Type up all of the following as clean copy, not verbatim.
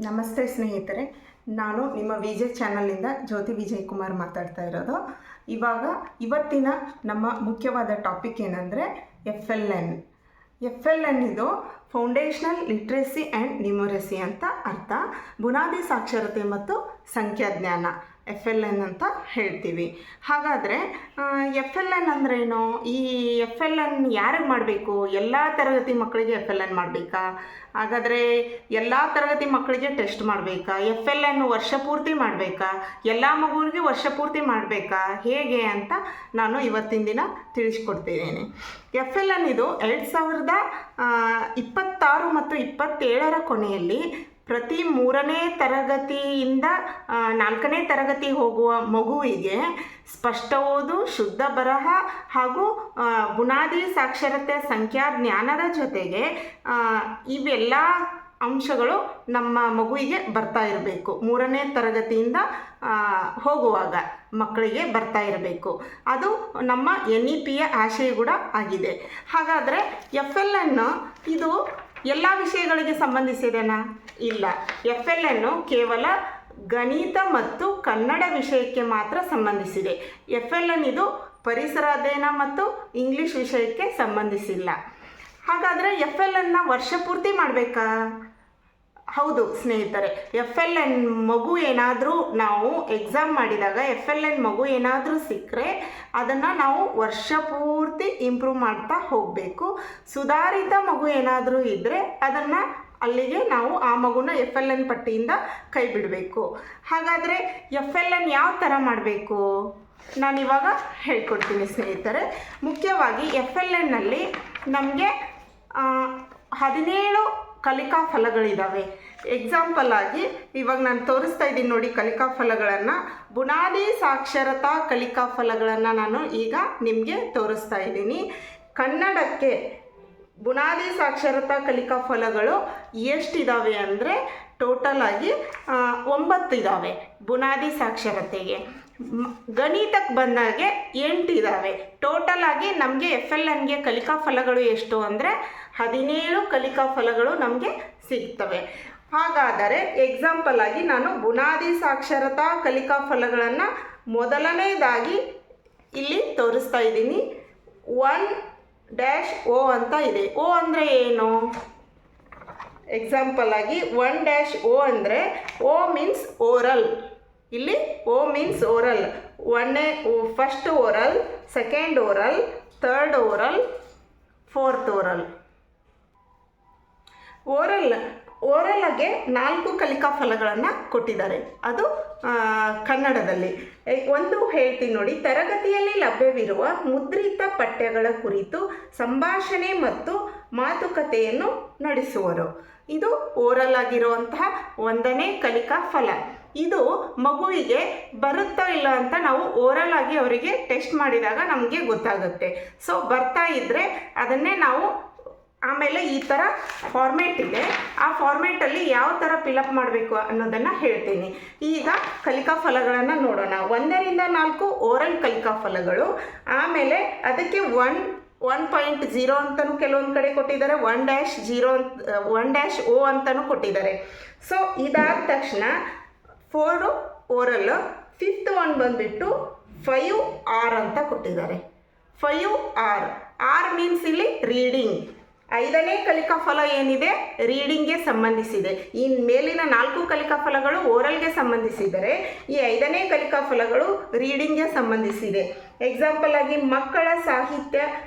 ನಮಸ್ತೆ ಸ್ನೇಹಿತರೆ, ನಾನು ನಿಮ್ಮ ವಿಜೆ ಚಾನಲ್ನಿಂದ ಜ್ಯೋತಿ ವಿಜಯ್ ಕುಮಾರ್ ಮಾತಾಡ್ತಾ ಇರೋದು. ಇವತ್ತಿನ ನಮ್ಮ ಮುಖ್ಯವಾದ ಟಾಪಿಕ್ ಏನಂದರೆ ಎಫ್ ಎಲ್ ಎನ್ ಇದು ಫೌಂಡೇಶನಲ್ ಲಿಟ್ರೇಸಿ ಆ್ಯಂಡ್ ನ್ಯೂಮರಸಿ ಅಂತ ಅರ್ಥ. ಬುನಾದಿ ಸಾಕ್ಷರತೆ ಮತ್ತು ಸಂಖ್ಯಾಜ್ಞಾನ ಎಫ್ ಎಲ್ ಎನ್ ಅಂತ ಹೇಳ್ತೀವಿ. ಹಾಗಾದರೆ ಎಫ್ ಎಲ್ ಎನ್ ಅಂದ್ರೇನು? ಈ ಎಫ್ ಎಲ್ ಎನ್ ಯಾರಿಗೆ ಮಾಡಬೇಕು? ಎಲ್ಲ ತರಗತಿ ಮಕ್ಕಳಿಗೆ ಎಫ್ ಎಲ್ ಎನ್ ಮಾಡಬೇಕಾ? ಹಾಗಾದರೆ ಎಲ್ಲ ತರಗತಿ ಮಕ್ಕಳಿಗೆ ಟೆಸ್ಟ್ ಮಾಡಬೇಕಾ? ಎಫ್ ಎಲ್ ಎನ್ ವರ್ಷ ಪೂರ್ತಿ ಮಾಡಬೇಕಾ? ಎಲ್ಲ ಮಗುವಿಗೆ ವರ್ಷ ಪೂರ್ತಿ ಮಾಡಬೇಕಾ? ಹೇಗೆ ಅಂತ ನಾನು ಇವತ್ತಿನ ದಿನ ತಿಳಿಸ್ಕೊಡ್ತಿದ್ದೀನಿ. ಎಫ್ ಎಲ್ ಎನ್ ಇದು 2026 ಮತ್ತು 27 ಕೊನೆಯಲ್ಲಿ ಪ್ರತಿ 3ನೇ ತರಗತಿಯಿಂದ 4ನೇ ತರಗತಿ ಹೋಗುವ ಮಗುವಿಗೆ ಸ್ಪಷ್ಟ ಓದು, ಶುದ್ಧ ಬರಹ ಹಾಗೂ ಬುನಾದಿ ಸಾಕ್ಷರತೆ ಸಂಖ್ಯಾಜ್ಞಾನದ ಜೊತೆಗೆ ಇವೆಲ್ಲ ಅಂಶಗಳು ನಮ್ಮ ಮಗುವಿಗೆ ಬರ್ತಾ ಇರಬೇಕು. 3ನೇ ತರಗತಿಯಿಂದ ಹೋಗುವಾಗ ಮಕ್ಕಳಿಗೆ ಬರ್ತಾ ಇರಬೇಕು. ಅದು ನಮ್ಮ NEPಯ ಆಶಯ ಕೂಡ ಆಗಿದೆ. ಹಾಗಾದರೆ ಎಫ್ ಎಲ್ ಎನ್ ಇದು ಎಲ್ಲ ವಿಷಯಗಳಿಗೆ ಸಂಬಂಧಿಸಿದೆನಾ? ಇಲ್ಲ. ಎಫ್ ಎಲ್ ಎನ್ನು ಕೇವಲ ಗಣಿತ ಮತ್ತು ಕನ್ನಡ ವಿಷಯಕ್ಕೆ ಮಾತ್ರ ಸಂಬಂಧಿಸಿದೆ. ಎಫ್ ಎಲ್ ಎನ್ ಇದು ಪರಿಸರ ಅಧ್ಯಯನ ಮತ್ತು ಇಂಗ್ಲೀಷ್ ವಿಷಯಕ್ಕೆ ಸಂಬಂಧಿಸಿಲ್ಲ. ಹಾಗಾದರೆ ಎಫ್ ಎಲ್ ಎನ್ನ ವರ್ಷ ಪೂರ್ತಿ ಮಾಡಬೇಕಾ? ಹೌದು ಸ್ನೇಹಿತರೆ, ಎಫ್ ಎಲ್ ಎನ್ ಮಗು ಏನಾದರೂ ನಾವು ಎಕ್ಸಾಮ್ ಮಾಡಿದಾಗ ಎಫ್ ಎಲ್ ಎನ್ ಮಗು ಏನಾದರೂ ಸಿಕ್ಕರೆ ಅದನ್ನು ನಾವು ವರ್ಷ ಪೂರ್ತಿ ಇಂಪ್ರೂವ್ ಮಾಡ್ತಾ ಹೋಗಬೇಕು. ಸುಧಾರಿತ ಮಗು ಏನಾದರೂ ಇದ್ದರೆ ಅದನ್ನು ಅಲ್ಲಿಗೆ ನಾವು ಆ ಮಗುನ ಎಫ್ ಎಲ್ ಎನ್ ಪಟ್ಟಿಯಿಂದ ಕೈ ಬಿಡಬೇಕು. ಹಾಗಾದರೆ ಎಫ್ ಎಲ್ ಎನ್ ಯಾವ ಥರ ಮಾಡಬೇಕು ನಾನಿವಾಗ ಹೇಳ್ಕೊಡ್ತೀನಿ ಸ್ನೇಹಿತರೆ. ಮುಖ್ಯವಾಗಿ ಎಫ್ ಎಲ್ ಎನ್ನಲ್ಲಿ ನಮಗೆ 17 ಕಲಿಕಾ ಫಲಗಳಿದ್ದಾವೆ. ಎಕ್ಸಾಂಪಲ್ ಆಗಿ ಇವಾಗ ನಾನು ತೋರಿಸ್ತಾ ಇದ್ದೀನಿ ನೋಡಿ ಕಲಿಕಾ ಫಲಗಳನ್ನು. ಬುನಾದಿ ಸಾಕ್ಷರತಾ ಕಲಿಕಾ ಫಲಗಳನ್ನು ನಾನು ಈಗ ನಿಮಗೆ ತೋರಿಸ್ತಾ ಇದ್ದೀನಿ. ಕನ್ನಡಕ್ಕೆ ಬುನಾದಿ ಸಾಕ್ಷರತಾ ಕಲಿಕಾ ಫಲಗಳು ಎಷ್ಟಿದ್ದಾವೆ ಅಂದರೆ ಟೋಟಲ್ ಆಗಿ 9 ಇದ್ದಾವೆ ಬುನಾದಿ ಸಾಕ್ಷರತೆಗೆ. ಗಣಿತಕ್ಕೆ ಬಂದಾಗೆ 8 ಇದ್ದಾವೆ. ಟೋಟಲ್ ಆಗಿ ನಮಗೆ ಎಫ್ ಎಲ್ ಎನ್ಗೆ ಕಲಿಕಾ ಫಲಗಳು ಎಷ್ಟು ಅಂದರೆ 17 ಕಲಿಕಾ ಫಲಗಳು ನಮಗೆ ಸಿಗ್ತವೆ. ಹಾಗಾದರೆ ಎಕ್ಸಾಂಪಲ್ ಆಗಿ ನಾನು ಬುನಾದಿ ಸಾಕ್ಷರತಾ ಕಲಿಕಾ ಫಲಗಳನ್ನು ಮೊದಲನೇದಾಗಿ ಇಲ್ಲಿ ತೋರಿಸ್ತಾ ಇದ್ದೀನಿ. 1-O ಅಂತ ಇದೆ. O ಅಂದರೆ ಏನು? ಎಕ್ಸಾಂಪಲ್ ಆಗಿ 1-O ಅಂದರೆ O ಮೀನ್ಸ್ ಓರಲ್. ಇಲ್ಲಿ O means oral. First oral, second oral, third oral, fourth oral. ಓರಲ್ಗೆ 4 ಕಲಿಕಾ ಫಲಗಳನ್ನು ಕೊಟ್ಟಿದ್ದಾರೆ. ಅದು ಕನ್ನಡದಲ್ಲಿ. ಒಂದು ಹೇಳ್ತೀನಿ ನೋಡಿ. ತರಗತಿಯಲ್ಲಿ ಲಭ್ಯವಿರುವ ಮುದ್ರಿತ ಪಠ್ಯಗಳ ಕುರಿತು ಸಂಭಾಷಣೆ ಮತ್ತು ಮಾತುಕತೆಯನ್ನು ನಡೆಸುವರು. ಇದು ಓರಲ್ ಆಗಿರುವಂತಹ 1ನೇ ಕಲಿಕಾ ಫಲ. ಇದು ಮಗುವಿಗೆ ಬರುತ್ತಾ ಇಲ್ಲ ಅಂತ ನಾವು ಓರಲ್ ಆಗಿ ಅವರಿಗೆ ಟೆಸ್ಟ್ ಮಾಡಿದಾಗ ನಮಗೆ ಗೊತ್ತಾಗುತ್ತೆ. ಸೊ ಬರ್ತಾ ಇದ್ದರೆ ಅದನ್ನೇ ನಾವು ಆಮೇಲೆ ಈ ಥರ ಫಾರ್ಮೇಟ್ ಇದೆ. ಆ ಫಾರ್ಮೇಟಲ್ಲಿ ಯಾವ ಥರ ಫಿಲಪ್ ಮಾಡಬೇಕು ಅನ್ನೋದನ್ನು ಹೇಳ್ತೀನಿ. ಈಗ ಕಲಿಕಾ ಫಲಗಳನ್ನು ನೋಡೋಣ. 1ರಿಂದ 4 ಓರಲ್ ಕಲಿಕಾ ಫಲಗಳು. ಆಮೇಲೆ ಅದಕ್ಕೆ 1.0 ಅಂತಲೂ ಕೆಲವೊಂದು ಕಡೆ ಕೊಟ್ಟಿದ್ದಾರೆ. 1-O ಅಂತಲೂ ಕೊಟ್ಟಿದ್ದಾರೆ. ಸೊ ಇದಾದ ತಕ್ಷಣ 4 ಓರಲ್, 5th ಒನ್ ಬಂದುಬಿಟ್ಟು 5R ಅಂತ ಕೊಟ್ಟಿದ್ದಾರೆ. 5R. R ಮೀನ್ಸ್ ಇಲ್ಲಿ ರೀಡಿಂಗ್. 5ನೇ ಕಲಿಕಾ ಫಲ ಏನಿದೆ ರೀಡಿಂಗ್ಗೆ ಸಂಬಂಧಿಸಿದೆ. ಈ ಮೇಲಿನ 4 ಕಲಿಕಾ ಫಲಗಳು ಓರಲ್ಗೆ ಸಂಬಂಧಿಸಿದರೆ ಈ 5ನೇ ಕಲಿಕಾ ಫಲಗಳು ರೀಡಿಂಗ್ಗೆ ಸಂಬಂಧಿಸಿದೆ. ಎಕ್ಸಾಂಪಲ್ ಆಗಿ ಮಕ್ಕಳ ಸಾಹಿತ್ಯ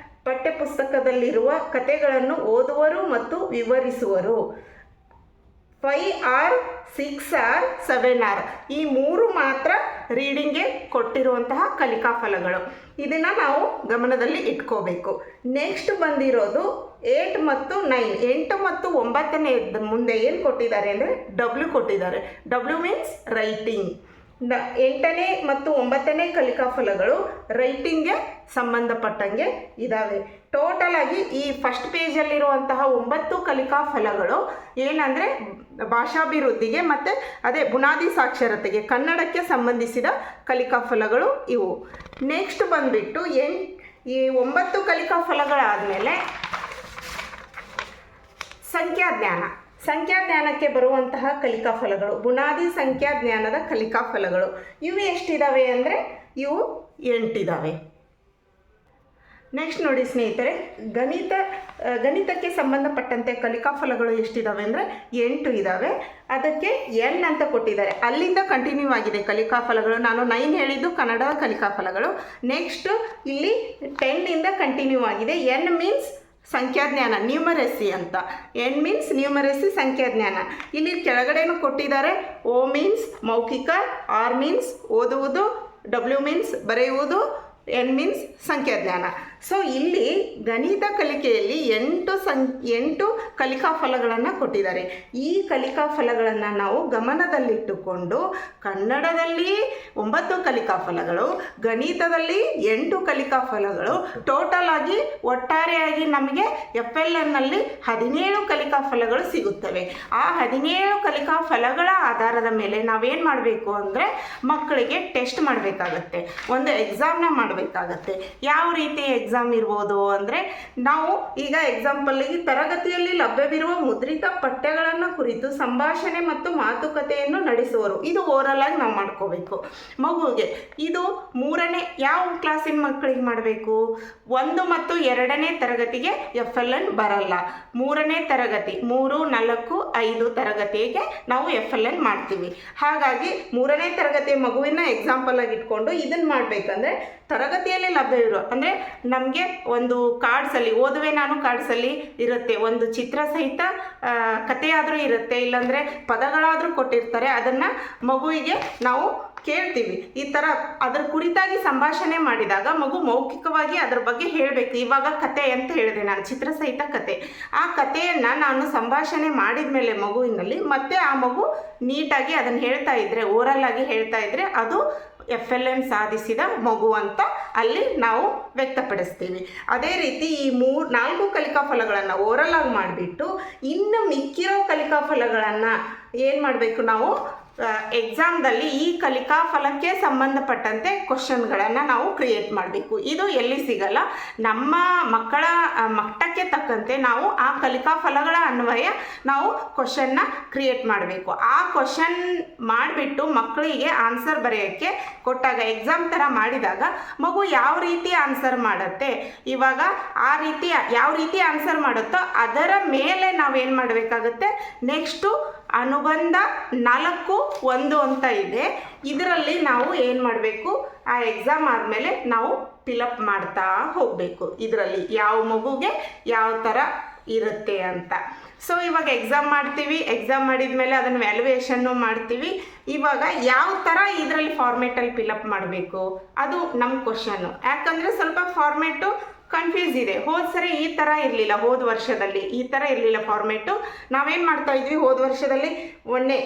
ಪಠ್ಯಪುಸ್ತಕದಲ್ಲಿರುವ ಕಥೆಗಳನ್ನು ಓದುವರು ಮತ್ತು ವಿವರಿಸುವರು. 5R, 6R, 7R ಈ 3 ಮಾತ್ರ ರೀಡಿಂಗ್ಗೆ ಕೊಟ್ಟಿರುವಂತಹ ಕಲಿಕಾ ಫಲಗಳು. ಇದನ್ನು ನಾವು ಗಮನದಲ್ಲಿ ಇಟ್ಕೋಬೇಕು. ನೆಕ್ಸ್ಟ್ ಬಂದಿರೋದು 8 ಮತ್ತು 9. 8 ಮತ್ತು 9ನೇ ಮುಂದೆ ಏನು ಕೊಟ್ಟಿದ್ದಾರೆ ಅಂದರೆ W ಕೊಟ್ಟಿದ್ದಾರೆ. W means writing. 8ನೇ ಮತ್ತು 9ನೇ ಕಲಿಕಾ ಫಲಗಳು ರೈಟಿಂಗ್ಗೆ ಸಂಬಂಧಪಟ್ಟಂಗೆ ಇದ್ದಾವೆ. ಟೋಟಲ್ ಆಗಿ ಈ ಫಸ್ಟ್ ಪೇಜಲ್ಲಿರುವಂತಹ 9 ಕಲಿಕಾ ಫಲಗಳು ಏನಂದರೆ ಭಾಷಾಭಿವೃದ್ಧಿಗೆ ಮತ್ತು ಅದೇ ಬುನಾದಿ ಸಾಕ್ಷರತೆಗೆ ಕನ್ನಡಕ್ಕೆ ಸಂಬಂಧಿಸಿದ ಕಲಿಕಾ ಫಲಗಳು ಇವು. ನೆಕ್ಸ್ಟ್ ಬಂದುಬಿಟ್ಟು ಈ 9 ಕಲಿಕಾ ಫಲಗಳಾದಮೇಲೆ ಸಂಖ್ಯಾಜ್ಞಾನ. ಸಂಖ್ಯಾಜ್ಞಾನಕ್ಕೆ ಬರುವಂತಹ ಕಲಿಕಾ ಫಲಗಳು, ಬುನಾದಿ ಸಂಖ್ಯಾಜ್ಞಾನದ ಕಲಿಕಾ ಫಲಗಳು ಇವು ಎಷ್ಟಿದ್ದಾವೆ ಅಂದರೆ ಇವು 8 ಇದ್ದಾವೆ. ನೆಕ್ಸ್ಟ್ ನೋಡಿ ಸ್ನೇಹಿತರೆ, ಗಣಿತಕ್ಕೆ ಸಂಬಂಧಪಟ್ಟಂತೆ ಕಲಿಕಾ ಫಲಗಳು ಎಷ್ಟಿದ್ದಾವೆ ಅಂದರೆ 8 ಇದ್ದಾವೆ. ಅದಕ್ಕೆ ಎನ್ ಅಂತ ಕೊಟ್ಟಿದ್ದಾರೆ, ಅಲ್ಲಿಂದ ಕಂಟಿನ್ಯೂ ಆಗಿದೆ ಕಲಿಕಾ ಫಲಗಳು. ನಾನು 9 ಹೇಳಿದ್ದು ಕನ್ನಡ ಕಲಿಕಾ ಫಲಗಳು. ನೆಕ್ಸ್ಟ್ ಇಲ್ಲಿ 10 ಕಂಟಿನ್ಯೂ ಆಗಿದೆ. ಎನ್ ಮೀನ್ಸ್ ಸಂಖ್ಯಾಜ್ಞಾನ, ನ್ಯೂಮರಸಿ ಅಂತ. ಎನ್ ಮೀನ್ಸ್ ನ್ಯೂಮರಸಿ, ಸಂಖ್ಯಾಜ್ಞಾನ. ಇಲ್ಲಿ ಕೆಳಗಡೆನೂ ಕೊಟ್ಟಿದ್ದಾರೆ. ಓ ಮೀನ್ಸ್ ಮೌಖಿಕ, ಆರ್ ಮೀನ್ಸ್ ಓದುವುದು, ಡಬ್ಲ್ಯೂ ಮೀನ್ಸ್ ಬರೆಯುವುದು, ಎನ್ ಮೀನ್ಸ್ ಸಂಖ್ಯಾಜ್ಞಾನ. ಸೊ ಇಲ್ಲಿ ಗಣಿತ ಕಲಿಕೆಯಲ್ಲಿ 8 ಕಲಿಕಾ ಫಲಗಳನ್ನು ಕೊಟ್ಟಿದ್ದಾರೆ. ಈ ಕಲಿಕಾ ಫಲಗಳನ್ನು ನಾವು ಗಮನದಲ್ಲಿಟ್ಟುಕೊಂಡು ಕನ್ನಡದಲ್ಲಿ 9 ಕಲಿಕಾ ಫಲಗಳು, ಗಣಿತದಲ್ಲಿ 8 ಕಲಿಕಾ ಫಲಗಳು, ಟೋಟಲ್ ಆಗಿ ಒಟ್ಟಾರೆಯಾಗಿ ನಮಗೆ FLNನಲ್ಲಿ 17 ಕಲಿಕಾ ಫಲಗಳು ಸಿಗುತ್ತವೆ. ಆ 17 ಕಲಿಕಾ ಫಲಗಳ ಆಧಾರದ ಮೇಲೆ ನಾವೇನು ಮಾಡಬೇಕು ಅಂದರೆ ಮಕ್ಕಳಿಗೆ ಟೆಸ್ಟ್ ಮಾಡಬೇಕಾಗತ್ತೆ, ಒಂದು ಎಕ್ಸಾಮ್ನ ಮಾಡಬೇಕಾಗತ್ತೆ. ಯಾವ ರೀತಿ ಎಕ್ಸಾಮ್ ಇರ್ಬೋದು ಅಂದರೆ, ನಾವು ಈಗ ಎಕ್ಸಾಂಪಲ್ಗೆ ತರಗತಿಯಲ್ಲಿ ಲಭ್ಯವಿರುವ ಮುದ್ರಿತ ಪಠ್ಯಗಳನ್ನು ಕುರಿತು ಸಂಭಾಷಣೆ ಮತ್ತು ಮಾತುಕತೆಯನ್ನು ನಡೆಸುವರು. ಇದು ಓರಲ್ ಆಗಿ ನಾವು ಮಾಡ್ಕೋಬೇಕು. ಮಗುವಿಗೆ ಇದು 3ನೇ ಯಾವ ಕ್ಲಾಸಿನ ಮಕ್ಕಳಿಗೆ ಮಾಡಬೇಕು? 1 ಮತ್ತು 2ನೇ ತರಗತಿಗೆ FLN ಬರಲ್ಲ. 3ನೇ ತರಗತಿ 3, 4, 5 ತರಗತಿಗೆ ನಾವು FLN ಮಾಡ್ತೀವಿ. ಹಾಗಾಗಿ 3ನೇ ತರಗತಿಯ ಮಗುವಿನ ಎಕ್ಸಾಂಪಲ್ ಆಗಿ ಇಟ್ಕೊಂಡು ಇದನ್ನು ಮಾಡಬೇಕಂದ್ರೆ ತರಗತಿಯಲ್ಲಿ ಲಭ್ಯವಿರೋ ಅಂದರೆ ನಮಗೆ ಒಂದು ಕಾರ್ಡ್ಸಲ್ಲಿ ಓದುವೆ ನಾನು ಕಾರ್ಡ್ಸಲ್ಲಿ ಇರುತ್ತೆ, ಒಂದು ಚಿತ್ರ ಸಹಿತ ಕಥೆಯಾದರೂ ಇರುತ್ತೆ, ಇಲ್ಲಾಂದರೆ ಪದಗಳಾದರೂ ಕೊಟ್ಟಿರ್ತಾರೆ. ಅದನ್ನು ಮಗುವಿಗೆ ನಾವು ಕೇಳ್ತೀವಿ. ಈ ಥರ ಅದರ ಕುರಿತಾಗಿ ಸಂಭಾಷಣೆ ಮಾಡಿದಾಗ ಮಗು ಮೌಖಿಕವಾಗಿ ಅದ್ರ ಬಗ್ಗೆ ಹೇಳಬೇಕು. ಇವಾಗ ಕತೆ ಅಂತ ಹೇಳಿದೆ ನಾನು, ಚಿತ್ರ ಸಹಿತ ಕತೆ. ಆ ಕಥೆಯನ್ನು ನಾನು ಸಂಭಾಷಣೆ ಮಾಡಿದ ಮೇಲೆ ಮಗುವಿನಲ್ಲಿ ಮತ್ತೆ ಆ ಮಗು ನೀಟಾಗಿ ಅದನ್ನು ಹೇಳ್ತಾ ಇದ್ದರೆ, ಓರಲ್ ಆಗಿ ಹೇಳ್ತಾ ಇದ್ದರೆ ಅದು FLN ಸಾಧಿಸಿದ ಮಗು ಅಂತ ಅಲ್ಲಿ ನಾವು ವ್ಯಕ್ತಪಡಿಸ್ತೀವಿ. ಅದೇ ರೀತಿ ಈ 4 ಕಲಿಕಾ ಫಲಗಳನ್ನು ಓರಲ್ ಆಗಿ ಮಾಡಿಬಿಟ್ಟು ಇನ್ನು ಮಿಕ್ಕಿರೋ ಕಲಿಕಾ ಫಲಗಳನ್ನು ಏನು ಮಾಡಬೇಕು ನಾವು ಎಕ್ಸಾಮ್ದಲ್ಲಿ ಈ ಕಲಿಕಾ ಫಲಕ್ಕೆ ಸಂಬಂಧಪಟ್ಟಂತೆ ಕ್ವಶನ್ಗಳನ್ನು ನಾವು ಕ್ರಿಯೇಟ್ ಮಾಡಬೇಕು. ಇದು ಎಲ್ಲಿ ಸಿಗಲ್ಲ. ನಮ್ಮ ಮಕ್ಕಳ ಮಟ್ಟಕ್ಕೆ ತಕ್ಕಂತೆ ನಾವು ಆ ಕಲಿಕಾ ಫಲಗಳ ಅನ್ವಯ ನಾವು ಕ್ವಶನ್ನ ಕ್ರಿಯೇಟ್ ಮಾಡಬೇಕು. ಆ ಕ್ವಶನ್ ಮಾಡಿಬಿಟ್ಟು ಮಕ್ಕಳಿಗೆ ಆನ್ಸರ್ ಬರೆಯೋಕ್ಕೆ ಕೊಟ್ಟಾಗ ಎಕ್ಸಾಮ್ ಥರ ಮಾಡಿದಾಗ ಮಗು ಯಾವ ರೀತಿ ಆನ್ಸರ್ ಮಾಡುತ್ತೆ, ಇವಾಗ ಆ ರೀತಿ ಯಾವ ರೀತಿ ಆನ್ಸರ್ ಮಾಡುತ್ತೋ ಅದರ ಮೇಲೆ ನಾವೇನು ಮಾಡಬೇಕಾಗುತ್ತೆ, ನೆಕ್ಸ್ಟು ಅನುಬಂಧ 4:1 ಅಂತ ಇದೆ. ಇದರಲ್ಲಿ ನಾವು ಏನು ಮಾಡಬೇಕು, ಆ ಎಕ್ಸಾಮ್ ಆದಮೇಲೆ ನಾವು ಫಿಲಪ್ ಮಾಡ್ತಾ ಹೋಗಬೇಕು. ಇದರಲ್ಲಿ ಯಾವ ಮಗುಗೆ ಯಾವ ಥರ ಇರುತ್ತೆ ಅಂತ. ಸೊ ಇವಾಗ ಎಕ್ಸಾಮ್ ಮಾಡ್ತೀವಿ, ಎಕ್ಸಾಮ್ ಮಾಡಿದ ಮೇಲೆ ಅದನ್ನು ವ್ಯಾಲ್ಯೂಯೇಷನ್ನು ಮಾಡ್ತೀವಿ. ಇವಾಗ ಯಾವ ಥರ ಇದರಲ್ಲಿ ಫಾರ್ಮೇಟಲ್ಲಿ ಫಿಲಪ್ ಮಾಡಬೇಕು ಅದು ನಮ್ಮ ಕ್ವಶನ್ನು. ಯಾಕಂದರೆ ಸ್ವಲ್ಪ ಫಾರ್ಮೇಟು ಕನ್ಫ್ಯೂಸ್ ಇದೆ. ಹೋದ ಸರಿ ಈ ಥರ ಇರಲಿಲ್ಲ, ಹೋದ ವರ್ಷದಲ್ಲಿ ಈ ಥರ ಇರಲಿಲ್ಲ ಫಾರ್ಮೇಟು. ನಾವೇನು ಮಾಡ್ತಾ ಇದ್ವಿ, ಹೋದ ವರ್ಷದಲ್ಲಿ 1ನೇ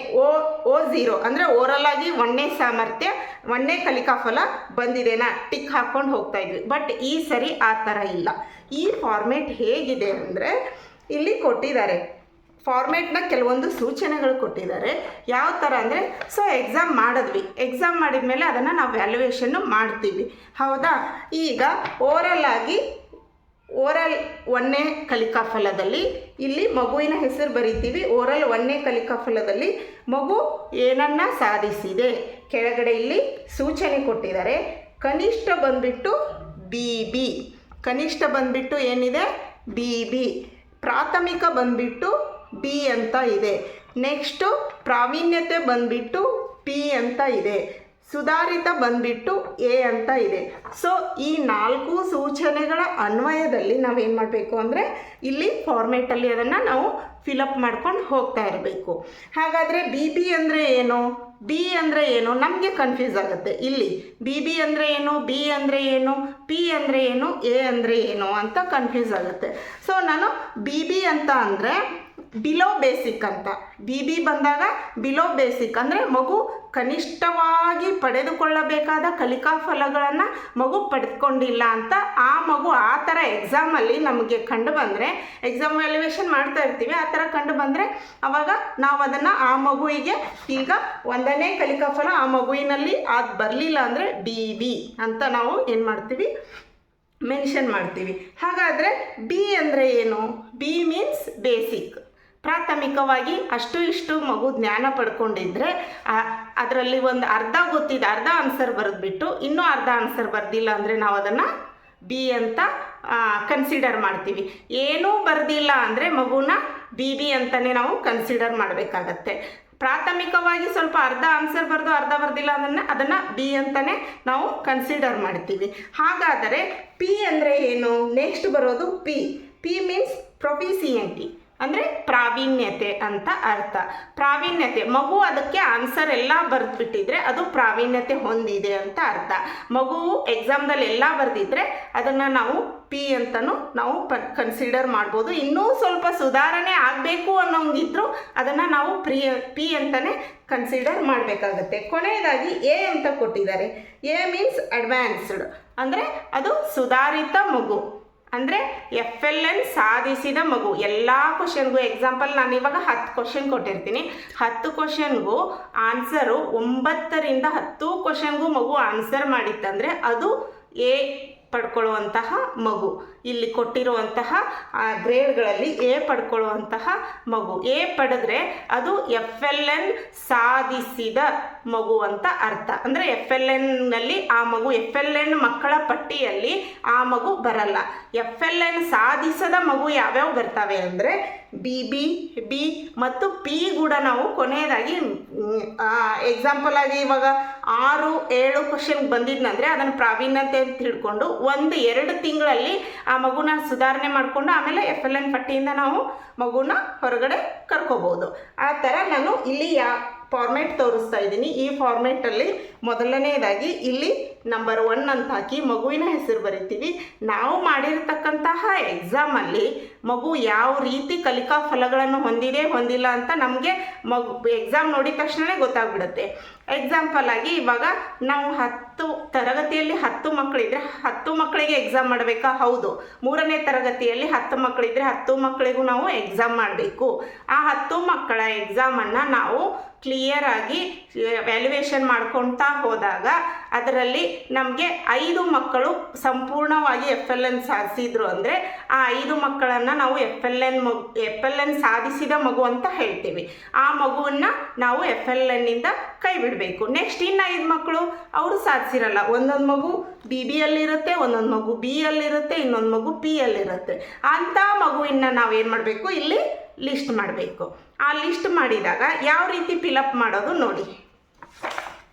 O0 ಅಂದರೆ ಓರಲ್ ಆಗಿ 1ನೇ ಸಾಮರ್ಥ್ಯ 1ನೇ ಕಲಿಕಾ ಫಲ ಬಂದಿದೆನಾ ಟಿಕ್ ಹಾಕ್ಕೊಂಡು ಹೋಗ್ತಾ ಇದ್ವಿ. ಬಟ್ ಈ ಸರಿ ಆ ಥರ ಇಲ್ಲ. ಈ ಫಾರ್ಮೇಟ್ ಹೇಗಿದೆ ಅಂದರೆ ಇಲ್ಲಿ ಕೊಟ್ಟಿದ್ದಾರೆ, ಫಾರ್ಮೇಟ್ನ ಕೆಲವೊಂದು ಸೂಚನೆಗಳು ಕೊಟ್ಟಿದ್ದಾರೆ. ಯಾವ ಥರ ಅಂದರೆ, ಸೊ ಎಕ್ಸಾಮ್ ಮಾಡಿದ್ವಿ, ಎಕ್ಸಾಮ್ ಮಾಡಿದ ಮೇಲೆ ಅದನ್ನು ನಾವು ವ್ಯಾಲ್ಯೂಯೇಷನ್ನು ಮಾಡ್ತೀವಿ, ಹೌದಾ. ಈಗ ಓರಲ್ 1ನೇ ಕಲಿಕಾ ಫಲದಲ್ಲಿ ಇಲ್ಲಿ ಮಗುವಿನ ಹೆಸರು ಬರಿತೀವಿ. ಓರಲ್ 1ನೇ ಕಲಿಕಾ ಫಲದಲ್ಲಿ ಮಗು ಏನನ್ನು ಸಾಧಿಸಿದೆ, ಕೆಳಗಡೆ ಇಲ್ಲಿ ಸೂಚನೆ ಕೊಟ್ಟಿದ್ದಾರೆ. ಕನಿಷ್ಠ ಬಂದುಬಿಟ್ಟು BB, ಕನಿಷ್ಠ ಬಂದುಬಿಟ್ಟು ಏನಿದೆ BB, ಪ್ರಾಥಮಿಕ ಬಂದುಬಿಟ್ಟು B ಅಂತ ಇದೆ. ನೆಕ್ಸ್ಟು ಪ್ರಾವೀಣ್ಯತೆ ಬಂದುಬಿಟ್ಟು P ಅಂತ ಇದೆ. ಸುಧಾರಿತ ಬಂದುಬಿಟ್ಟು A ಅಂತ ಇದೆ. ಸೊ ಈ 4 ಸೂಚನೆಗಳ ಅನ್ವಯದಲ್ಲಿ ನಾವೇನು ಮಾಡಬೇಕು ಅಂದರೆ ಇಲ್ಲಿ ಫಾರ್ಮೇಟಲ್ಲಿ ಅದನ್ನು ನಾವು ಫಿಲಪ್ ಮಾಡ್ಕೊಂಡು ಹೋಗ್ತಾ ಇರಬೇಕು. ಹಾಗಾದರೆ BB ಅಂದರೆ ಏನು, B ಅಂದರೆ ಏನು, ನಮಗೆ ಕನ್ಫ್ಯೂಸ್ ಆಗುತ್ತೆ. ಇಲ್ಲಿ BB ಅಂದರೆ ಏನು, B ಅಂದರೆ ಏನು, P ಅಂದರೆ ಏನು, A ಅಂದರೆ ಏನು ಅಂತ ಕನ್ಫ್ಯೂಸ್ ಆಗುತ್ತೆ. ಸೊ ನಾನು BB ಅಂತ ಅಂದರೆ ಬಿಲೋ ಬೇಸಿಕ್ ಅಂತ. BB ಬಂದಾಗ ಬಿಲೋ ಬೇಸಿಕ್ ಅಂದರೆ ಮಗು ಕನಿಷ್ಠವಾಗಿ ಪಡೆದುಕೊಳ್ಳಬೇಕಾದ ಕಲಿಕಾ ಫಲಗಳನ್ನು ಮಗು ಪಡೆದುಕೊಂಡಿಲ್ಲ ಅಂತ. ಆ ಮಗು ಆ ಥರ ಎಕ್ಸಾಮಲ್ಲಿ ನಮಗೆ ಕಂಡು ಬಂದರೆ, ಎಕ್ಸಾಮ್ ವ್ಯಾಲ್ಯೂಯೇಷನ್ ಮಾಡ್ತಾ ಇರ್ತೀವಿ, ಆ ಥರ ಕಂಡು ಬಂದರೆ ಆವಾಗ ನಾವು ಅದನ್ನು ಆ ಮಗುವಿಗೆ ಈಗ 1ನೇ ಕಲಿಕಾ ಫಲ ಆ ಮಗುವಿನಲ್ಲಿ ಅದು ಬರಲಿಲ್ಲ ಅಂದರೆ BB ಅಂತ ನಾವು ಏನು ಮಾಡ್ತೀವಿ, ಮೆನ್ಷನ್ ಮಾಡ್ತೀವಿ. ಹಾಗಾದರೆ B ಅಂದರೆ ಏನು, B ಮೀನ್ಸ್ ಬೇಸಿಕ್, ಪ್ರಾಥಮಿಕವಾಗಿ ಅಷ್ಟು ಇಷ್ಟು ಮಗು ಜ್ಞಾನ ಪಡ್ಕೊಂಡಿದ್ರೆ ಅದರಲ್ಲಿ ಒಂದು ಅರ್ಧ ಗೊತ್ತಿದೆ, ಅರ್ಧ ಆನ್ಸರ್ ಬರೆದ್ಬಿಟ್ಟು ಇನ್ನೂ ಅರ್ಧ ಆನ್ಸರ್ ಬರ್ದಿಲ್ಲ ಅಂದರೆ ನಾವು ಅದನ್ನು ಬಿ ಅಂತ ಕನ್ಸಿಡರ್ ಮಾಡ್ತೀವಿ. ಏನೂ ಬರ್ದಿಲ್ಲ ಅಂದರೆ ಮಗುನ ಬಿ ಅಂತಲೇ ನಾವು ಕನ್ಸಿಡರ್ ಮಾಡಬೇಕಾಗತ್ತೆ. ಪ್ರಾಥಮಿಕವಾಗಿ ಸ್ವಲ್ಪ ಅರ್ಧ ಆನ್ಸರ್ ಬರೆದು ಅರ್ಧ ಬರ್ದಿಲ್ಲ ಅದನ್ನು ಬಿ ಅಂತಲೇ ನಾವು ಕನ್ಸಿಡರ್ ಮಾಡ್ತೀವಿ. ಹಾಗಾದರೆ ಪಿ ಅಂದರೆ ಏನು? ನೆಕ್ಸ್ಟ್ ಬರೋದು ಪಿ ಮೀನ್ಸ್ ಪ್ರೊಫಿಸಿಯೆಂಟಿ ಅಂದರೆ ಪ್ರಾವೀಣ್ಯತೆ ಅಂತ ಅರ್ಥ. ಪ್ರಾವೀಣ್ಯತೆ, ಮಗು ಅದಕ್ಕೆ ಆನ್ಸರ್ ಎಲ್ಲ ಬರೆದ್ಬಿಟ್ಟಿದ್ರೆ ಅದು ಪ್ರಾವೀಣ್ಯತೆ ಹೊಂದಿದೆ ಅಂತ ಅರ್ಥ. ಮಗುವು ಎಕ್ಸಾಮ್ದಲ್ಲಿ ಎಲ್ಲ ಬರೆದಿದ್ರೆ ಅದನ್ನು ನಾವು ಪಿ ಅಂತಲೂ ನಾವು ಕನ್ಸಿಡರ್ ಮಾಡ್ಬೋದು. ಇನ್ನೂ ಸ್ವಲ್ಪ ಸುಧಾರಣೆ ಆಗಬೇಕು ಅನ್ನೋಂಗಿದ್ರು ಅದನ್ನು ನಾವು ಪಿ ಅಂತಲೇ ಕನ್ಸಿಡರ್ ಮಾಡಬೇಕಾಗತ್ತೆ. ಕೊನೆಯದಾಗಿ ಎ ಅಂತ ಕೊಟ್ಟಿದ್ದಾರೆ. ಎ ಮೀನ್ಸ್ ಅಡ್ವಾನ್ಸ್ಡ್ ಅಂದರೆ ಅದು ಸುಧಾರಿತ ಮಗು, ಅಂದರೆ FLN ಸಾಧಿಸಿದ ಮಗು. ಎಲ್ಲ ಕ್ವಶನ್ಗೂ ಎಕ್ಸಾಂಪಲ್ ನಾನು ಇವಾಗ 10 ಕ್ವಶನ್ ಕೊಟ್ಟಿರ್ತೀನಿ. 10 ಕ್ವಶನ್ಗೂ ಆನ್ಸರು 9 ರಿಂದ 10 ಕ್ವಶನ್ಗೂ ಮಗು ಆನ್ಸರ್ ಮಾಡಿತ್ತಂದರೆ ಅದು ಎ ಪಡ್ಕೊಳ್ಳುವಂತಹ ಮಗು. ಇಲ್ಲಿ ಕೊಟ್ಟಿರುವಂತಹ ಗ್ರೇಡ್ಗಳಲ್ಲಿ ಎ ಪಡ್ಕೊಳ್ಳುವಂತಹ ಮಗು. ಎ ಪಡೆದ್ರೆ ಅದು FLN ಸಾಧಿಸಿದ ಮಗು ಅಂತ ಅರ್ಥ. ಅಂದರೆ FLNನಲ್ಲಿ ಆ ಮಗು, FLN ಮಕ್ಕಳ ಪಟ್ಟಿಯಲ್ಲಿ ಆ ಮಗು ಬರಲ್ಲ. FLN ಸಾಧಿಸದ ಮಗು ಯಾವ್ಯಾವ ಬರ್ತವೆ ಅಂದರೆ ಬಿ ಮತ್ತು ಪಿ ಕೂಡ ನಾವು ಕೊನೆಯದಾಗಿ ಎಕ್ಸಾಂಪಲ್ ಆಗಿ ಇವಾಗ 6-7 ಕ್ವಶನ್ ಬಂದಿದ್ನಂದರೆ ಅದನ್ನು ಪ್ರಾವೀಣ್ಯತೆ ಅಂತ ತಿಳ್ಕೊಂಡು 1-2 ತಿಂಗಳಲ್ಲಿ ಆ ಮಗುನ ಸುಧಾರಣೆ ಮಾಡಿಕೊಂಡು ಆಮೇಲೆ FLN ಪಟ್ಟಿಯಿಂದ ನಾವು ಮಗುನ ಹೊರಗಡೆ ಕರ್ಕೋಬೋದು. ಆ ಥರ ನಾನು ಇಲ್ಲಿ ಫಾರ್ಮೇಟ್ ತೋರಿಸ್ತಾ ಇದ್ದೀನಿ. ಈ ಫಾರ್ಮೇಟಲ್ಲಿ ಮೊದಲನೇದಾಗಿ ಇಲ್ಲಿ ನಂಬರ್ 1 ಅಂತ ಹಾಕಿ ಮಗುವಿನ ಹೆಸರು ಬರಿತೀವಿ. ನಾವು ಮಾಡಿರ್ತಕ್ಕಂತಹ ಎಕ್ಸಾಮಲ್ಲಿ ಮಗು ಯಾವ ರೀತಿ ಕಲಿಕಾ ಫಲಗಳನ್ನು ಹೊಂದಿಲ್ಲ ಅಂತ ನಮಗೆ ಎಕ್ಸಾಮ್ ನೋಡಿದ ತಕ್ಷಣವೇ ಗೊತ್ತಾಗ್ಬಿಡುತ್ತೆ. ಎಕ್ಸಾಂಪಲ್ ಆಗಿ ಇವಾಗ ನಾವು 10 ತರಗತಿಯಲ್ಲಿ 10 ಮಕ್ಕಳಿದ್ರೆ 10 ಮಕ್ಕಳಿಗೆ ಎಕ್ಸಾಮ್ ಮಾಡಬೇಕಾ? ಹೌದು. 3ನೇ ತರಗತಿಯಲ್ಲಿ 10 ಮಕ್ಕಳಿದ್ರೆ 10 ಮಕ್ಕಳಿಗೂ ನಾವು ಎಕ್ಸಾಮ್ ಮಾಡಬೇಕು. ಆ 10 ಮಕ್ಕಳ ಎಕ್ಸಾಮನ್ನು ನಾವು ಕ್ಲಿಯರ್ ಆಗಿ ವ್ಯಾಲ್ಯುವೇಷನ್ ಮಾಡ್ಕೊಳ್ತಾ ಹೋದಾಗ ಅದರಲ್ಲಿ ನಮಗೆ 5 ಮಕ್ಕಳು ಸಂಪೂರ್ಣವಾಗಿ FLN ಸಾಧಿಸಿದ್ರು ಅಂದರೆ ಆ 5 ಮಕ್ಕಳನ್ನು ನಾವು FLN ಸಾಧಿಸಿದ ಮಗು ಅಂತ ಹೇಳ್ತೀವಿ. ಆ ಮಗುವನ್ನು ನಾವು FLNನಿಂದ ಕೈ ಬಿಡಬೇಕು. ನೆಕ್ಸ್ಟ್ ಇನ್ನು 5 ಮಕ್ಕಳು ಅವರು ಸಾಧಿಸಿರಲ್ಲ. ಒಂದೊಂದು ಮಗು BBಯಲ್ಲಿರುತ್ತೆ, ಒಂದೊಂದು ಮಗು Bಯಲ್ಲಿರುತ್ತೆ, ಇನ್ನೊಂದು ಮಗು Pಯಲ್ಲಿರುತ್ತೆ. ಅಂಥ ಮಗುವಿನ ನಾವೇನು ಮಾಡಬೇಕು? ಇಲ್ಲಿ ಲಿಸ್ಟ್ ಮಾಡಬೇಕು. ಆ ಲಿಸ್ಟ್ ಮಾಡಿದಾಗ ಯಾವ ರೀತಿ ಫಿಲಪ್ ಮಾಡೋದು ನೋಡಿ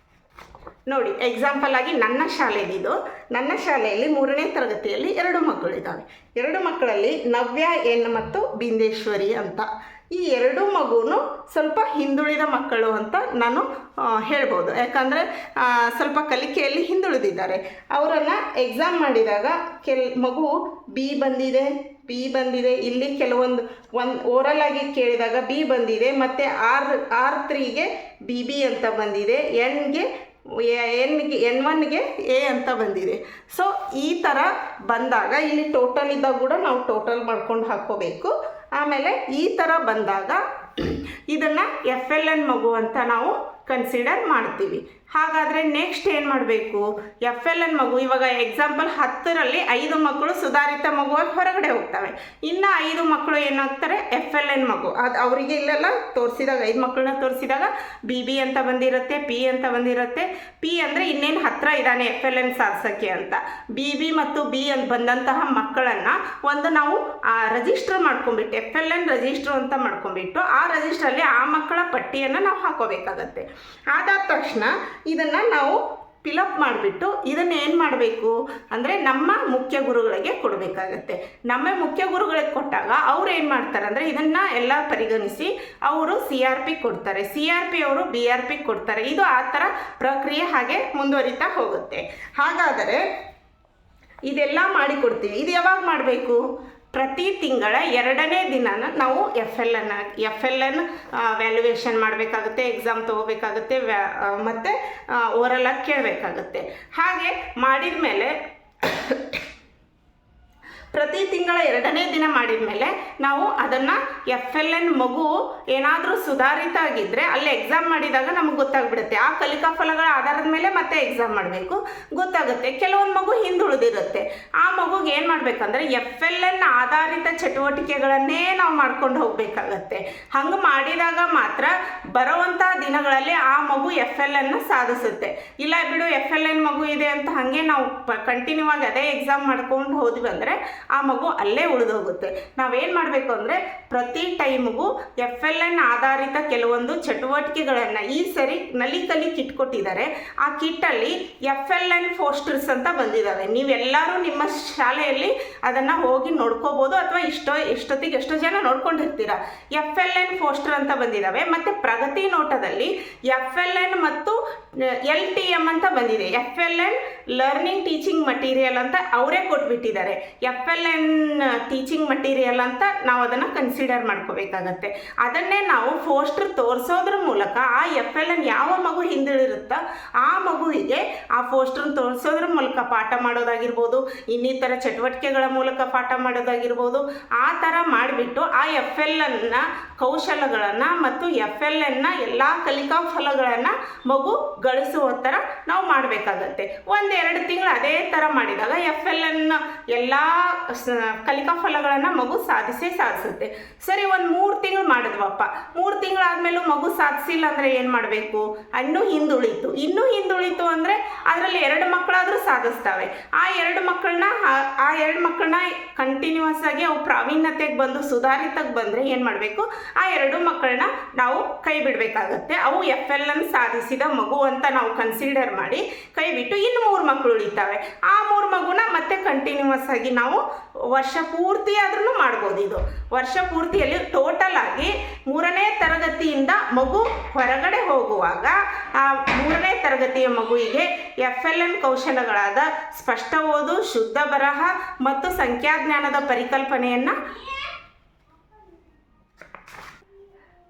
ಎಕ್ಸಾಂಪಲ್ ಆಗಿ ನನ್ನ ಶಾಲೆಯಲ್ಲಿ 3ನೇ ತರಗತಿಯಲ್ಲಿ 2 ಮಕ್ಕಳಿದ್ದಾವೆ. 2 ಮಕ್ಕಳಲ್ಲಿ ನವ್ಯ ಎನ್ ಮತ್ತು ಬಿಂದೇಶ್ವರಿ ಅಂತ. ಈ 2 ಮಗುನು ಸ್ವಲ್ಪ ಹಿಂದುಳಿದ ಮಕ್ಕಳು ಅಂತ ನಾನು ಹೇಳ್ಬೋದು. ಯಾಕಂದರೆ ಸ್ವಲ್ಪ ಕಲಿಕೆಯಲ್ಲಿ ಹಿಂದುಳಿದಿದ್ದಾರೆ. ಅವರನ್ನು ಎಕ್ಸಾಮ್ ಮಾಡಿದಾಗ ಮಗು ಬಿ ಬಂದಿದೆ. ಇಲ್ಲಿ ಕೆಲವೊಂದು ಓರಲ್ ಆಗಿ ಕೇಳಿದಾಗ ಬಿ ಬಂದಿದೆ, ಮತ್ತು R3ಗೆ BB ಅಂತ ಬಂದಿದೆ, N1ಗೆ ಎ ಅಂತ ಬಂದಿದೆ. ಸೊ ಈ ಥರ ಬಂದಾಗ ಇಲ್ಲಿ ಟೋಟಲ್ ಇದ್ದಾಗ ಕೂಡ ನಾವು ಟೋಟಲ್ ಮಾಡ್ಕೊಂಡು ಹಾಕ್ಕೋಬೇಕು. ಆಮೇಲೆ ಈ ಥರ ಬಂದಾಗ ಇದನ್ನು FLN ಮಗು ಅಂತ ನಾವು ಕನ್ಸಿಡರ್ ಮಾಡ್ತೀವಿ. ಹಾಗಾದರೆ ನೆಕ್ಸ್ಟ್ ಏನು ಮಾಡಬೇಕು? FLN ಮಗು ಇವಾಗ ಎಕ್ಸಾಂಪಲ್ 10ರಲ್ಲಿ 5 ಮಕ್ಕಳು ಸುಧಾರಿತ ಮಗುವಾಗಿ ಹೊರಗಡೆ ಹೋಗ್ತವೆ. ಇನ್ನು 5 ಮಕ್ಕಳು ಏನಾಗ್ತಾರೆ? FLN ಮಗು. ಅದು ಅವರಿಗೆ ಇಲ್ಲೆಲ್ಲ ತೋರಿಸಿದಾಗ 5 ಮಕ್ಕಳನ್ನ ತೋರಿಸಿದಾಗ BB ಅಂತ ಬಂದಿರುತ್ತೆ, P ಅಂತ ಬಂದಿರುತ್ತೆ. P ಅಂದರೆ ಇನ್ನೇನು ಹತ್ತಿರ ಇದ್ದಾನೆ FLN ಸಾಧಿಸೋಕ್ಕೆ ಅಂತ. BB ಮತ್ತು B ಅಂತ ಬಂದಂತಹ ಮಕ್ಕಳನ್ನು ಒಂದು ನಾವು ರಿಜಿಸ್ಟರ್ ಮಾಡ್ಕೊಂಡ್ಬಿಟ್ಟು FLN ರಿಜಿಸ್ಟ್ರು ಅಂತ ಮಾಡ್ಕೊಂಡ್ಬಿಟ್ಟು ಆ ರಿಜಿಸ್ಟ್ರಲ್ಲಿ ಆ ಮಕ್ಕಳ ಪಟ್ಟಿಯನ್ನು ನಾವು ಹಾಕೋಬೇಕಾಗತ್ತೆ. ಆದಾದ ತಕ್ಷಣ ಇದನ್ನು ನಾವು ಫಿಲಪ್ ಮಾಡಿಬಿಟ್ಟು ಇದನ್ನು ಏನು ಮಾಡಬೇಕು ಅಂದರೆ ನಮ್ಮ ಮುಖ್ಯ ಗುರುಗಳಿಗೆ ಕೊಡಬೇಕಾಗತ್ತೆ. ನಮ್ಮ ಮುಖ್ಯ ಗುರುಗಳಿಗೆ ಕೊಟ್ಟಾಗ ಅವ್ರು ಏನು ಮಾಡ್ತಾರೆ ಅಂದರೆ ಇದನ್ನು ಎಲ್ಲ ಪರಿಗಣಿಸಿ ಅವರು CRP ಕೊಡ್ತಾರೆ, CRP ಅವರು BRP ಕೊಡ್ತಾರೆ. ಇದು ಆ ಥರ ಪ್ರಕ್ರಿಯೆ ಹಾಗೆ ಮುಂದುವರಿತಾ ಹೋಗುತ್ತೆ. ಹಾಗಾದರೆ ಇದೆಲ್ಲ ಮಾಡಿಕೊಡ್ತೀವಿ. ಇದು ಯಾವಾಗ ಮಾಡಬೇಕು? ಪ್ರತಿ ತಿಂಗಳ 2ನೇ ದಿನನ ನಾವು FLN ವ್ಯಾಲ್ಯುವೇಷನ್ ಮಾಡಬೇಕಾಗುತ್ತೆ, ಎಕ್ಸಾಮ್ ತೊಗೋಬೇಕಾಗುತ್ತೆ, ಮತ್ತು ಓರಲಾಗಿ ಕೇಳಬೇಕಾಗುತ್ತೆ. ಹಾಗೆ ಮಾಡಿದ ಮೇಲೆ ಪ್ರತಿ ತಿಂಗಳ 2ನೇ ದಿನ ಮಾಡಿದ ಮೇಲೆ ನಾವು ಅದನ್ನು FLN ಮಗು ಏನಾದರೂ ಸುಧಾರಿತ ಆಗಿದ್ದರೆ ಅಲ್ಲಿ ಎಕ್ಸಾಮ್ ಮಾಡಿದಾಗ ನಮಗೆ ಗೊತ್ತಾಗ್ಬಿಡುತ್ತೆ. ಆ ಕಲಿಕಾ ಫಲಗಳ ಆಧಾರದ ಮೇಲೆ ಮತ್ತೆ ಎಕ್ಸಾಮ್ ಮಾಡಬೇಕು, ಗೊತ್ತಾಗುತ್ತೆ. ಕೆಲವೊಂದು ಮಗು ಹಿಂದುಳಿದಿರುತ್ತೆ, ಆ ಮಗುಗೆ ಏನು ಮಾಡಬೇಕಂದ್ರೆ FLN ಆಧಾರಿತ ಚಟುವಟಿಕೆಗಳನ್ನೇ ನಾವು ಮಾಡ್ಕೊಂಡು ಹೋಗಬೇಕಾಗತ್ತೆ. ಹಂಗೆ ಮಾಡಿದಾಗ ಮಾತ್ರ ಬರುವಂಥ ದಿನಗಳಲ್ಲಿ ಆ ಮಗು FLN ಸಾಧಿಸುತ್ತೆ. ಇಲ್ಲ ಬಿಡು FLN ಮಗು ಇದೆ ಅಂತ ಹಾಗೆ ನಾವು ಕಂಟಿನ್ಯೂ ಆಗಿ ಅದೇ ಎಕ್ಸಾಮ್ ಮಾಡ್ಕೊಂಡು ಹೋದ್ವಿ ಅಂದರೆ ಆ ಮಗು ಅಲ್ಲೇ ಉಳಿದೋಗುತ್ತೆ. ನಾವೇನು ಮಾಡಬೇಕು ಅಂದರೆ ಪ್ರತಿ ಟೈಮಿಗೂ FLN ಆಧಾರಿತ ಕೆಲವೊಂದು ಚಟುವಟಿಕೆಗಳನ್ನು ಈ ಸರಿ ನಲಿಕಲಿ ಕಿಟ್ ಕೊಟ್ಟಿದ್ದಾರೆ. ಆ ಕಿಟ್ಟಲ್ಲಿ FLN ಪೋಸ್ಟರ್ಸ್ ಅಂತ ಬಂದಿದ್ದಾವೆ. ನೀವೆಲ್ಲರೂ ನಿಮ್ಮ ಶಾಲೆಯಲ್ಲಿ ಅದನ್ನು ಹೋಗಿ ನೋಡ್ಕೋಬೋದು, ಅಥವಾ ಎಷ್ಟೊತ್ತಿಗೆ ಎಷ್ಟೋ ಜನ ನೋಡ್ಕೊಂಡಿರ್ತೀರ. FLN ಪೋಸ್ಟರ್ ಅಂತ ಬಂದಿದ್ದಾವೆ. ಮತ್ತು ಪ್ರಗತಿ ನೋಟದಲ್ಲಿ FLN ಮತ್ತು LTM ಅಂತ ಬಂದಿದೆ. FLN ಲರ್ನಿಂಗ್ ಟೀಚಿಂಗ್ ಮಟೀರಿಯಲ್ ಅಂತ ಅವರೇ ಕೊಟ್ಬಿಟ್ಟಿದ್ದಾರೆ. FLN ಟೀಚಿಂಗ್ ಮಟೀರಿಯಲ್ ಅಂತ ನಾವು ಅದನ್ನು ಕನ್ಸಿಡರ್ ಮಾಡ್ಕೋಬೇಕಾಗತ್ತೆ. ಅದನ್ನೇ ನಾವು ಪೋಸ್ಟರ್ ತೋರಿಸೋದ್ರ ಮೂಲಕ ಆ FLN ಯಾವ ಮಗು ಹಿಂದುಳಿರುತ್ತೋ ಆ ಮಗುವಿಗೆ ಆ ಪೋಸ್ಟರ್ ತೋರಿಸೋದ್ರ ಮೂಲಕ ಪಾಠ ಮಾಡೋದಾಗಿರ್ಬೋದು, ಇನ್ನಿತರ ಚಟುವಟಿಕೆಗಳ ಮೂಲಕ ಪಾಠ ಮಾಡೋದಾಗಿರ್ಬೋದು, ಆ ಥರ ಮಾಡಿಬಿಟ್ಟು ಆ FLN ಕೌಶಲಗಳನ್ನು ಮತ್ತು FLN ಎಲ್ಲ ಕಲಿಕಾ ಫಲಗಳನ್ನು ಮಗು ಗಳಿಸುವ ಥರ ನಾವು ಮಾಡಬೇಕಾಗತ್ತೆ. 1-2 ತಿಂಗಳು ಅದೇ ಥರ ಮಾಡಿದಾಗ FLN ಎಲ್ಲ ಕಲಿಕಾ ಫಲಗಳನ್ನು ಮಗು ಸಾಧಿಸುತ್ತೆ. ಸರಿ, 3 ತಿಂಗಳು ಮಾಡಿದ್ವಪ್ಪ, 3 ತಿಂಗಳಾದ್ಮೇಲೂ ಮಗು ಸಾಧಿಸಿಲ್ಲ ಅಂದರೆ ಏನು ಮಾಡಬೇಕು? ಇನ್ನೂ ಹಿಂದುಳಿತು ಅಂದರೆ ಅದರಲ್ಲಿ 2 ಮಕ್ಕಳಾದರೂ ಸಾಧಿಸ್ತವೆ. ಆ 2 ಮಕ್ಕಳನ್ನ ಕಂಟಿನ್ಯೂಸ್ ಆಗಿ ಅವು ಪ್ರಾವೀಣ್ಯತೆಗೆ ಬಂದು ಸುಧಾರಿತಕ್ಕೆ ಬಂದರೆ ಏನು ಮಾಡಬೇಕು? ಆ 2 ಮಕ್ಕಳನ್ನ ನಾವು ಕೈ ಬಿಡಬೇಕಾಗತ್ತೆ. ಅವು FLN ಸಾಧಿಸಿದ ಮಗು ಅಂತ ನಾವು ಕನ್ಸಿಡರ್ ಮಾಡಿ ಕೈ ಬಿಟ್ಟು ಇನ್ನು 3 ಮಕ್ಕಳು ಉಳಿತಾವೆ. ಆ 3 ಮಗುನ ಮತ್ತೆ ಕಂಟಿನ್ಯೂಸ್ ಆಗಿ ನಾವು ವರ್ಷ ಪೂರ್ತಿ ಆದ್ರೂ ಮಾಡ್ಬೋದು. ಇದು ವರ್ಷ ಪೂರ್ತಿಯಲ್ಲಿ ಟೋಟಲ್ ಆಗಿ 3ನೇ ತರಗತಿಯಿಂದ ಮಗು ಹೊರಗಡೆ ಹೋಗುವಾಗ ಆ 3ನೇ ತರಗತಿಯ ಮಗುವಿಗೆ FLN ಕೌಶಲಗಳಾದ ಸ್ಪಷ್ಟ ಓದು, ಶುದ್ಧ ಬರಹ ಮತ್ತು ಸಂಖ್ಯಾಜ್ಞಾನದ ಪರಿಕಲ್ಪನೆಯನ್ನು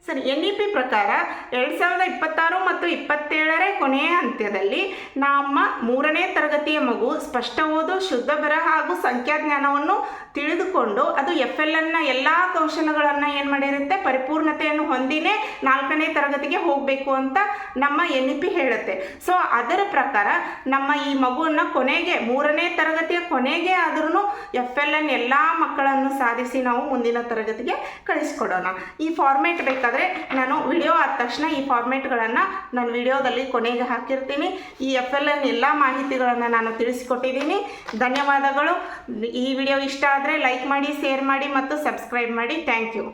ಸರಿ NEP ಪ್ರಕಾರ 2026 ಮತ್ತು 27ರ ಕೊನೆಯ ಹಂತದಲ್ಲಿ ನಮ್ಮ 3ನೇ ತರಗತಿಯ ಮಗು ಸ್ಪಷ್ಟ ಓದು, ಶುದ್ಧ ಬರಹ ಹಾಗೂ ಸಂಖ್ಯಾಜ್ಞಾನವನ್ನು ತಿಳಿದುಕೊಂಡು ಅದು FLN ಎಲ್ಲ ಕೌಶಲಗಳನ್ನು ಏನು ಮಾಡಿರುತ್ತೆ, ಪರಿಪೂರ್ಣತೆಯನ್ನು ಹೊಂದಿನೇ 4ನೇ ತರಗತಿಗೆ ಹೋಗಬೇಕು ಅಂತ ನಮ್ಮ NEP ಹೇಳುತ್ತೆ. ಸೊ ಅದರ ಪ್ರಕಾರ ನಮ್ಮ ಈ ಮಗುವನ್ನು ಕೊನೆಗೆ 3ನೇ ತರಗತಿಯ ಕೊನೆಗೆ ಆದ್ರೂ FLN ಎಲ್ಲ ಮಕ್ಕಳನ್ನು ಸಾಧಿಸಿ ನಾವು ಮುಂದಿನ ತರಗತಿಗೆ ಕಳಿಸ್ಕೊಡೋಣ. ಈ ಫಾರ್ಮೇಟ್ ಬೇಕಾದರೆ ನಾನು ವಿಡಿಯೋ ಆದ ತಕ್ಷಣ ಈ ಫಾರ್ಮೇಟ್ಗಳನ್ನು ನಾನು ವಿಡಿಯೋದಲ್ಲಿ ಕೊನೆಗೆ ಹಾಕಿರ್ತೀನಿ. ಈ FLN ಎಲ್ಲ ಮಾಹಿತಿಗಳನ್ನು ನಾನು ತಿಳಿಸಿಕೊಟ್ಟಿದ್ದೀನಿ. ಧನ್ಯವಾದಗಳು. ಈ ವಿಡಿಯೋ ಇಷ್ಟ ಆದರೆ ಲೈಕ್ ಮಾಡಿ, ಶೇರ್ ಮಾಡಿ ಮತ್ತು ಸಬ್ಸ್ಕ್ರೈಬ್ ಮಾಡಿ. Thank you.